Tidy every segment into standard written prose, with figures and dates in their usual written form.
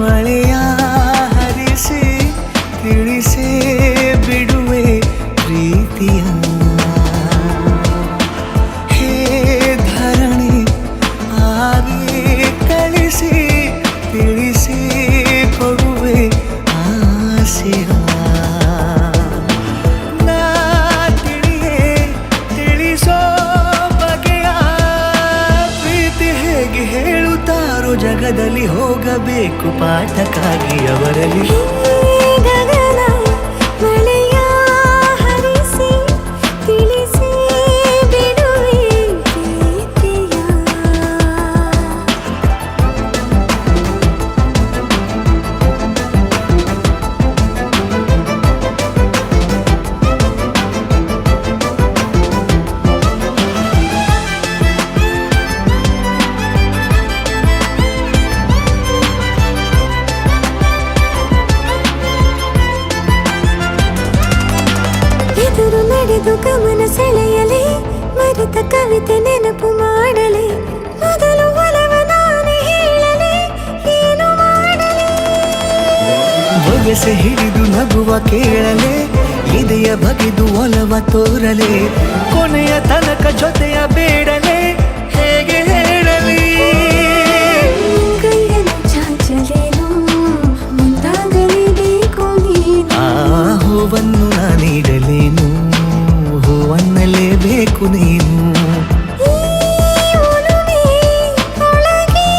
ಮಳೆಯ ಹರಿಸಿ ತಿಳಿಸೇ ಬಿಡುವೆ ಪ್ರೀತಿಯ. ಹೇ ಧರಣಿ ಆಗಿ ಕಳಿಸಿ ತಿಳಿಸಿ ಕೊಡುವೆ ಆಸೆಯ. ನಾ ತಿಳಿಯೇ ತಿಳಿಸೋ ಬಗೆಯ ಪ್ರೀತಿ ಹೇಗೆ ಹೇಳುತ್ತಾರೋ ಜಗದಲ್ಲಿ ಹೋಗಬೇಕು ಪಾಠಕ್ಕಾಗಿ ಅವರಲ್ಲಿ. ಗಗನ ಮಳೆಯ ಹರಿಸಿ ತಿಳಿಸಿ ಬಿಡುವೆ ಪ್ರೀತಿಯ. ಎದುರು ನಡೆದು ಗಮನ ಸೆಳೆಯಲಿ, ಮರೆತ ಕವಿತೆ ನೆನಪು ಮಾಡಲಿ, ಮೊದಲು ಒಲವ ನಾನೇ ಹೇಳಲಿ, ಏನು ಮಾಡಲಿ. ಬೊಗಸೆ ಹಿಡಿದು ನಗುವ ಕೇಳಲೆ, ಇದೆಯ ಬಗೆದು ಒಲವ ತೋರಲೆ, ಕೊನೆಯ ತನಕ ಜೊತೆಯ ಬೇಡಲೆ, ಹೇಗೆ ಹೇಳಲಿ. ಕೈಯನ್ನು ಚಾಚಲೇನು, ಮುಂದಾಗಲೇಬೇಕು ನೀನು. ಆ ಹೂವನ್ನು ನಾನೀಡಲೇನು, ಹೂವನ್ನಲೇಬೇಕು ನೀನು. ಈ ಒಲವೇ ಒಳಗೆ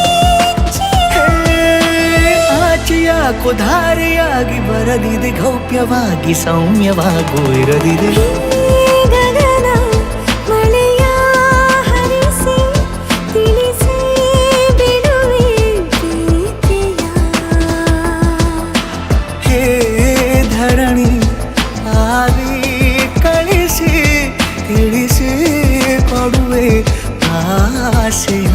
ಆಚೆಯಾಕೋ ಧಾರೆಯಾಗಿ ಬರದಿದೆ, ಗೌಪ್ಯವಾಗಿ ಸೌಮ್ಯವಾಗೂ ಇರದಿದೆ. ಗಗನ ಮಳೆಯ ಹರಿಸಿ ತಿಳಿಸಿ ಬಿಡುವೆ ಪ್ರೀತಿಯ. ಹೇ ಧರಣಿ ಆಗಿ ಕಳಿಸಿ ತಿಳಿಸಿ ಕೊಡುವೆ ಆಸೆಯ.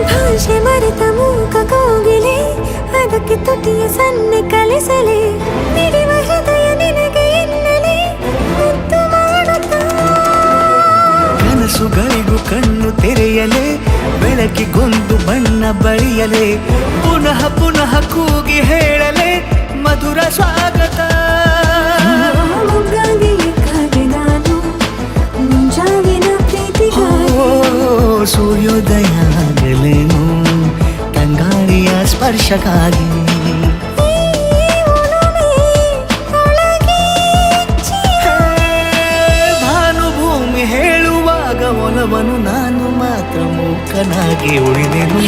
ಭಾಷೆ ಮರೆತ ಮೂಕ ಕೋಗಿಲೆ, ಅದಕ್ಕೆ ತುಟಿಯ ಸನ್ನೆ ಕಲಿಸಲಿ, ಮಿಡಿವ ಹೃದಯ ನಿನಗೆ ಎನ್ನಲಿ, ಮುದ್ದು ಮಾಡುತ್ತಾ. ಕನಸುಗಳಿಗೂ ಕಣ್ಣು ತೆರೆಯಲೆ, ಬೆಳಕಿಗೊಂದು ಬಣ್ಣ ಬಳಿಯಲೆ, ಪುನಃ ಪುನಃ ಕೂಗಿ ಹೇಳಲೆ ಮಧುರ ಸ್ವಾಗತ. ಮೊಗ್ಗಾಗಿ ಕಾಗೆ ನಾನು, ಮುಂಜಾವಿನ ಪ್ರೀತಿಗಾಗಿ. ಸೂರ್ಯೋದಯ ಆಗಲೇನು, ತಂಗಾಳಿಯ ಸ್ಪರ್ಶಕ್ಕಾಗಿ. ಭಾನುಭೂಮಿ ಹೇಳುವಾಗ ಒಲವನು ನಾನು ಮಾತ್ರ ಮೂಕನಾಗಿ ಉಳಿದೆನು.